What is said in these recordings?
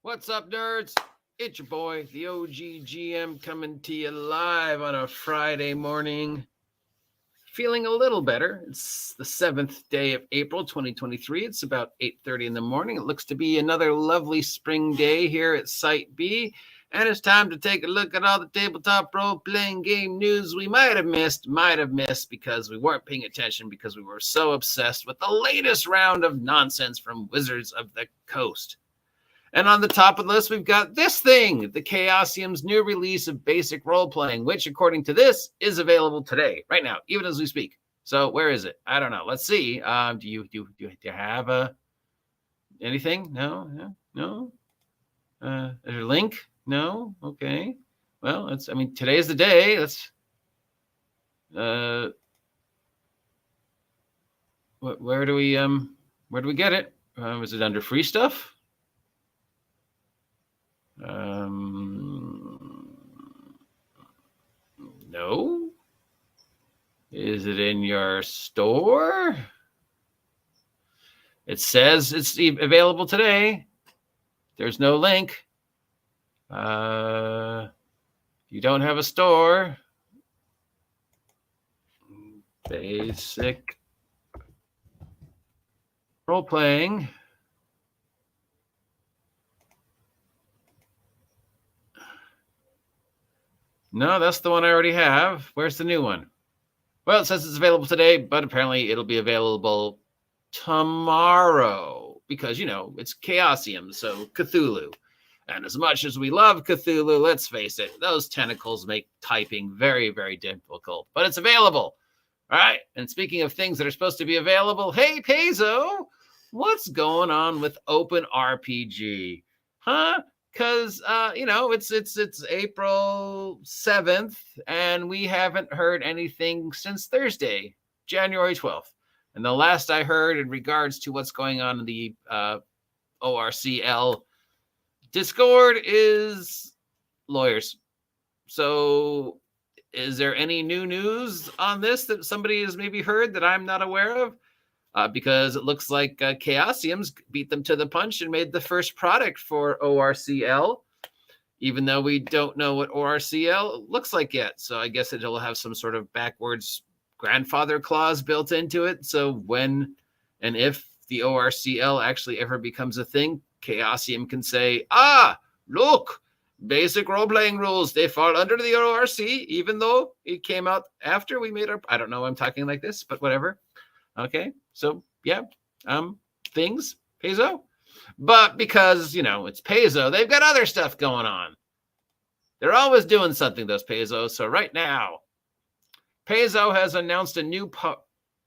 What's up, nerds? It's your boy, the OG GM, coming to you live on a Friday morning. Feeling a little better. It's the 7th day of April, 2023. It's about 8:30 in the morning. It looks to be another lovely spring day here at Site B. And it's time to take a look at all the tabletop role-playing game news we might have missed because we weren't paying attention because we were so obsessed with the latest round of nonsense from Wizards of the Coast. And on the top of the list, we've got this thing, the Chaosium's new release of basic role-playing, which, according to this, is available today, right now, even as we speak. So where is it? I don't know. Let's see. Do you have anything? No. Is there a link? No. Okay. Well, today's the day. Let's. Where do we get it? Is it under free stuff? No. Is it in your store? It says it's available today. There's no link. You don't have a store. Basic role-playing. No, that's the one I already have. Where's the new one? Well, it says it's available today, but apparently it'll be available tomorrow because, it's Chaosium, so Cthulhu. And as much as we love Cthulhu, let's face it, those tentacles make typing very, very difficult. But it's available. All right. And speaking of things that are supposed to be available, hey, Paizo, what's going on with OpenRPG? Huh? Because, it's April 7th, and we haven't heard anything since Thursday, January 12th. And the last I heard in regards to what's going on in the ORCL Discord is lawyers. So is there any new news on this that somebody has maybe heard that I'm not aware of? Because it looks like Chaosium's beat them to the punch and made the first product for ORCL, even though we don't know what ORCL looks like yet. So I guess it'll have some sort of backwards grandfather clause built into it. So when and if the ORCL actually ever becomes a thing, Chaosium can say, look, basic role-playing rules, they fall under the ORC, even though it came out after we made our... I don't know, I'm talking like this, but whatever. Okay, so yeah, things, Paizo. But because, it's Paizo, they've got other stuff going on. They're always doing something, those Paizo. So right now, Paizo has announced a new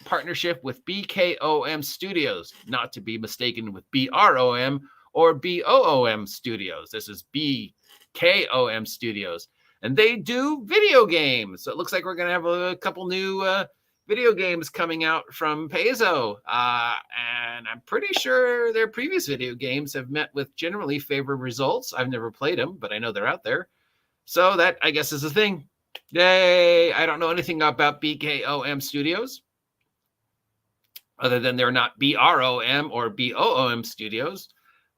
partnership with BKOM Studios, not to be mistaken with BROM or BOOM Studios. This is BKOM Studios. And they do video games. So it looks like we're going to have a couple new... video games coming out from Paizo, and I'm pretty sure their previous video games have met with generally favorable results. I've never played them, but I know they're out there. So that, I guess, is a thing. Yay! I don't know anything about BKOM Studios, other than they're not BROM or BOOM Studios,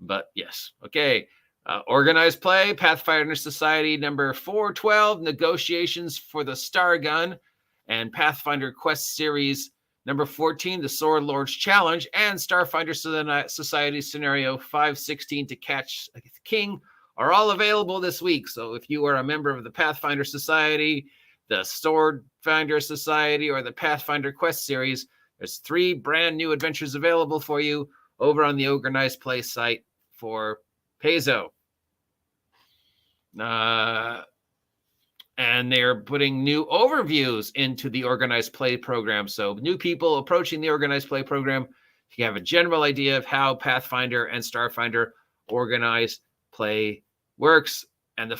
but yes. Okay. Organized Play, Pathfinder Society number 412, Negotiations for the Star Gun, and Pathfinder Quest Series number 14, the Sword Lord's Challenge, and Starfinder Society Scenario 516 to Catch the King are all available this week. So if you are a member of the Pathfinder Society, the Swordfinder Society, or the Pathfinder Quest Series, there's 3 brand new adventures available for you over on the Organized Play site for Paizo. And they're putting new overviews into the Organized Play program. So new people approaching the Organized Play program, you have a general idea of how Pathfinder and Starfinder Organized Play works. And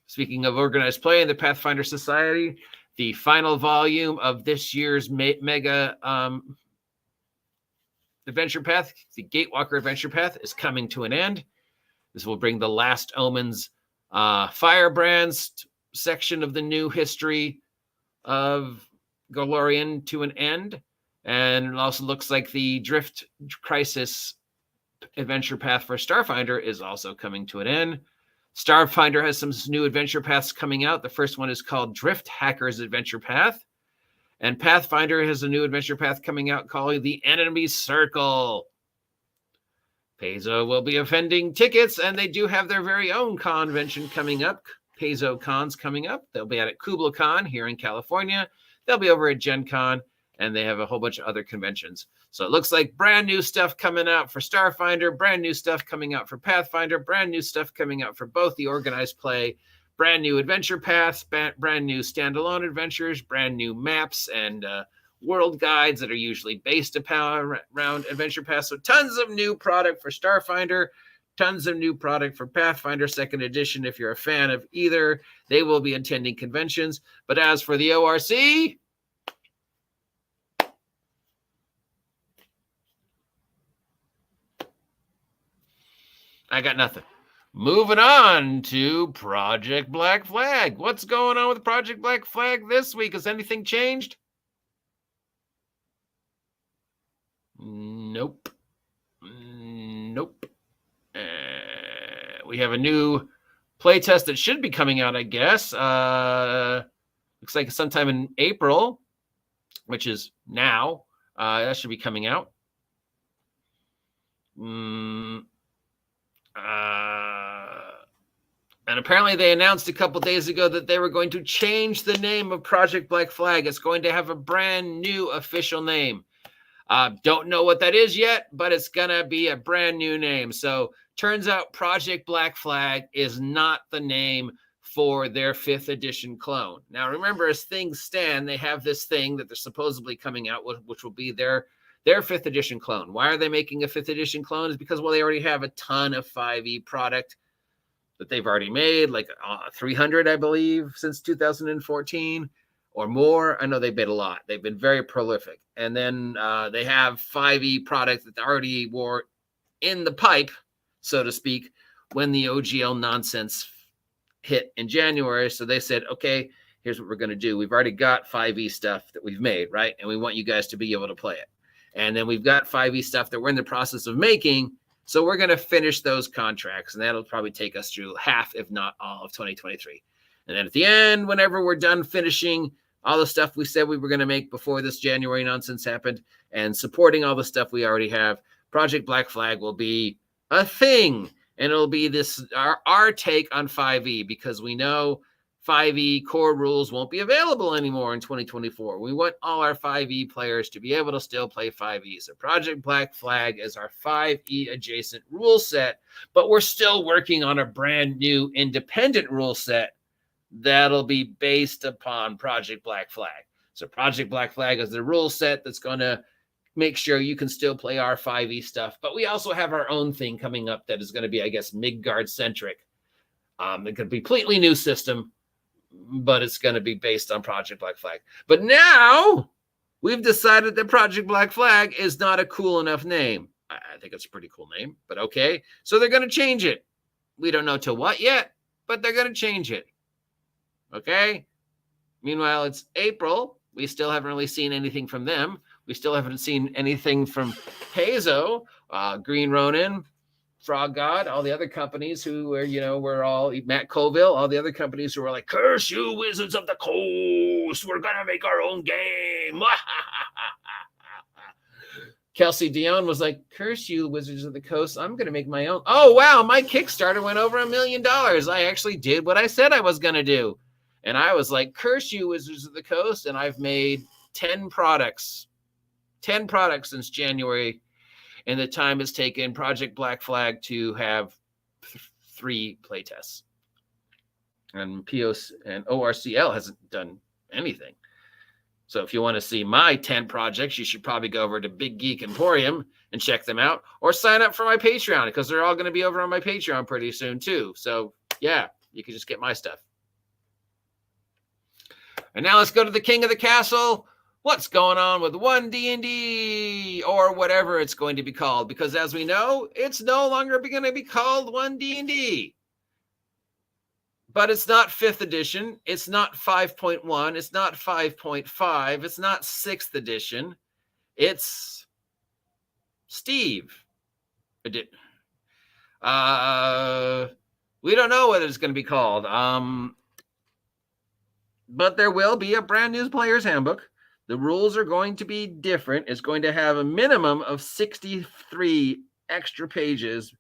speaking of Organized Play and the Pathfinder Society, the final volume of this year's mega adventure path, the Gatewalker Adventure Path, is coming to an end. This will bring the Last Omens Firebrands section of the new history of Golarion to an end. And it also looks like the Drift Crisis adventure path for Starfinder is also coming to an end. Starfinder has some new adventure paths coming out. The first one is called Drift Hacker's Adventure Path. And Pathfinder has a new adventure path coming out called The Enemy Circle. Paizo will be vending tickets, and they do have their very own convention coming up. Paizo Con's coming up. They'll be at Kobold Con here in California. They'll be over at Gen Con, and they have a whole bunch of other conventions. So it looks like brand new stuff coming out for Starfinder, brand new stuff coming out for Pathfinder, brand new stuff coming out for both the organized play, brand new adventure paths, brand new standalone adventures, brand new maps and world guides that are usually based around adventure paths. So tons of new product for Starfinder, tons of new product for Pathfinder 2nd edition. If you're a fan of either, they will be attending conventions. But as for the ORC, I got nothing. Moving on to Project Black Flag. What's going on with Project Black Flag this week? Has anything changed? Nope. We have a new playtest that should be coming out, I guess. Looks like sometime in April, which is now. That should be coming out. And apparently they announced a couple days ago that they were going to change the name of Project Black Flag. It's going to have a brand new official name. Don't know what that is yet, but it's going to be a brand new name. So turns out Project Black Flag is not the name for their 5th edition clone. Now, remember, as things stand, they have this thing that they're supposedly coming out with, which will be their 5th edition clone. Why are they making a 5th edition clone? Is because, well, they already have a ton of 5e product that they've already made, like 300, I believe, since 2014 or more. I know they've made a lot. They've been very prolific. And then they have 5e product that they already were in the pipe, so to speak, when the OGL nonsense hit in January. So they said, okay, here's what we're going to do. We've already got 5e stuff that we've made, right? And we want you guys to be able to play it. And then we've got 5e stuff that we're in the process of making. So we're going to finish those contracts, and that'll probably take us through half, if not all, of 2023. And then at the end, whenever we're done finishing all the stuff we said we were going to make before this January nonsense happened and supporting all the stuff we already have, Project Black Flag will be a thing. And it'll be this our take on 5e, because we know 5e core rules won't be available anymore in 2024. We want all our 5e players to be able to still play 5e. So Project Black Flag is our 5e adjacent rule set, but we're still working on a brand new independent rule set that'll be based upon Project Black Flag. So Project Black Flag is the rule set that's going to make sure you can still play our 5e stuff. But we also have our own thing coming up that is going to be, I guess, Midgard-centric. It's a completely new system, but it's going to be based on Project Black Flag. But now we've decided that Project Black Flag is not a cool enough name. I think it's a pretty cool name, but okay. So they're going to change it. We don't know to what yet, but they're going to change it. Okay? Meanwhile, it's April. We still haven't really seen anything from them. We still haven't seen anything from Paizo, Green Ronin, Frog God, all the other companies who were, we're all Matt Colville, all the other companies who were like, curse you, Wizards of the Coast. We're going to make our own game. Kelsey Dion was like, curse you, Wizards of the Coast. I'm going to make my own. Oh, wow. My Kickstarter went over $1 million. I actually did what I said I was going to do. And I was like, curse you, Wizards of the Coast. And I've made 10 products since January. And the time has taken Project Black Flag to have 3 playtests. And POC and ORCL hasn't done anything. So if you want to see my 10 projects, you should probably go over to Big Geek Emporium and check them out, or sign up for my Patreon, because they're all going to be over on my Patreon pretty soon too. So yeah, you can just get my stuff. And now let's go to the King of the Castle. What's going on with ONEDnD, or whatever it's going to be called? Because as we know, it's no longer going to be called ONEDnD. But it's not 5th edition. It's not 5.1. It's not 5.5. It's not 6th edition. It's Steve. We don't know what it's going to be called. But there will be a brand new player's handbook. The rules are going to be different. It's going to have a minimum of 63 extra pages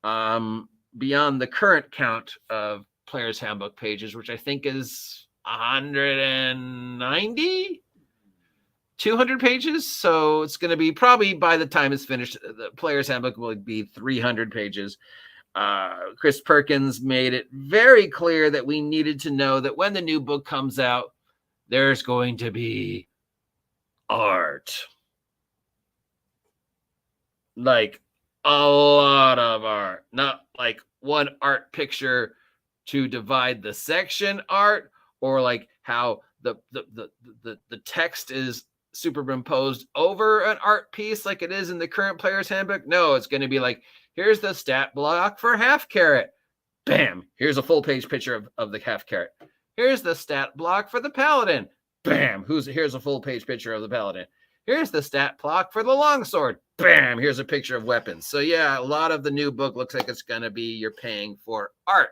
beyond the current count of player's handbook pages, which I think is 190, 200 pages. So it's going to be probably, by the time it's finished, the player's handbook will be 300 pages. Chris Perkins made it very clear that we needed to know that when the new book comes out, there's going to be art. Like a lot of art, not like one art picture to divide the section art, or like how the text is superimposed over an art piece like it is in the current player's handbook. No, it's going to be like, here's the stat block for half carrot. Bam. Here's a full page picture of the half carrot. Here's the stat block for the paladin. Bam. Here's a full page picture of the paladin. Here's the stat block for the longsword. Bam. Here's a picture of weapons. So yeah, a lot of the new book looks like it's going to be you're paying for art.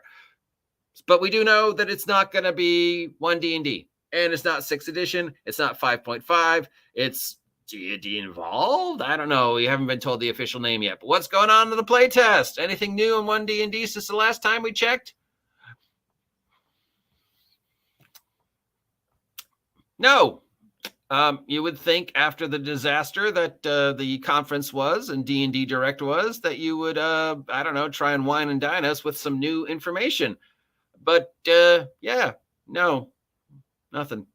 But we do know that it's not going to be ONEDnD. And it's not 6th edition. It's not 5.5. It's D&D involved? I don't know. We haven't been told the official name yet. But what's going on in the playtest? Anything new in ONEDnD since the last time we checked? No. You would think after the disaster that the conference was and D&D Direct was, that you would, I don't know, try and wine and dine us with some new information. But yeah, no, nothing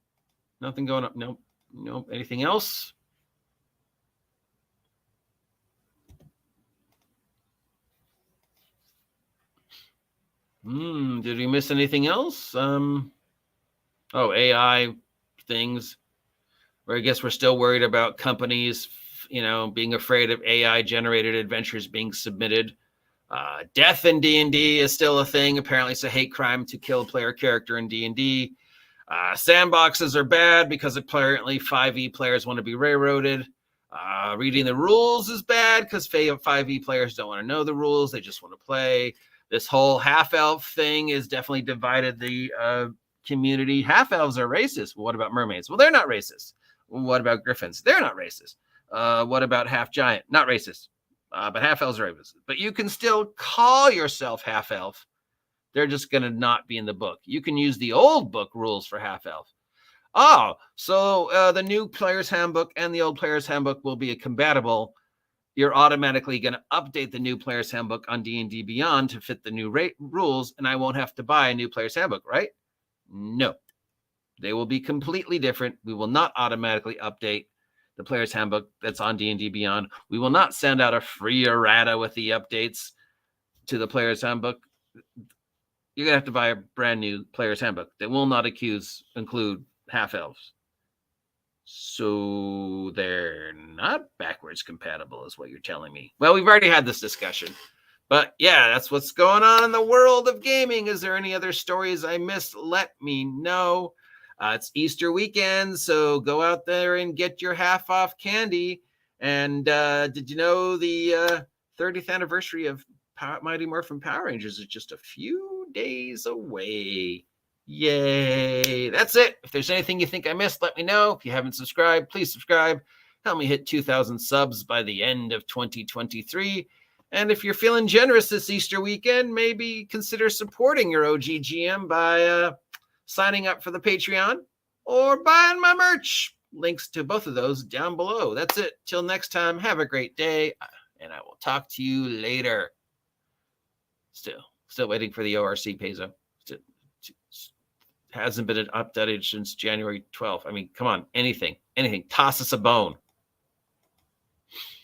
going up. Nope. Anything else? Did we miss anything else? AI things. Where I guess we're still worried about companies, being afraid of AI-generated adventures being submitted. Death in D&D is still a thing. Apparently, it's a hate crime to kill a player character in D&D. Sandboxes are bad because apparently 5e players want to be railroaded. Reading the rules is bad because 5e players don't want to know the rules. They just want to play. This whole half-elf thing has definitely divided the community. Half-elves are racist. Well, what about mermaids? Well, they're not racist. What about griffins? They're not racist. What about half-giant? Not racist. But half-elves are racist. But you can still call yourself half-elf. They're just going to not be in the book. You can use the old book rules for half-elf. Oh, so the new player's handbook and the old player's handbook will be compatible. You're automatically going to update the new player's handbook on D&D Beyond to fit the new rules, and I won't have to buy a new player's handbook, right? No. They will be completely different. We will not automatically update the player's handbook that's on D&D Beyond. We will not send out a free errata with the updates to the player's handbook. You're going to have to buy a brand new player's handbook that will not include half-elves. So they're not backwards compatible is what you're telling me. Well, we've already had this discussion. But yeah, that's what's going on in the world of gaming. Is there any other stories I missed? Let me know. It's Easter weekend, so go out there and get your half-off candy. And did you know the 30th anniversary of Mighty Morphin Power Rangers is just a few days away? Yay. That's it. If there's anything you think I missed, let me know. If you haven't subscribed, please subscribe. Help me hit 2,000 subs by the end of 2023. And if you're feeling generous this Easter weekend, maybe consider supporting your OG GM by signing up for the Patreon or buying my merch. Links to both of those down below. That's it. Till next time, have a great day, and I will talk to you later. Still waiting for the ORC Paizo. Hasn't been updated since January 12th. I mean, come on, anything. Toss us a bone.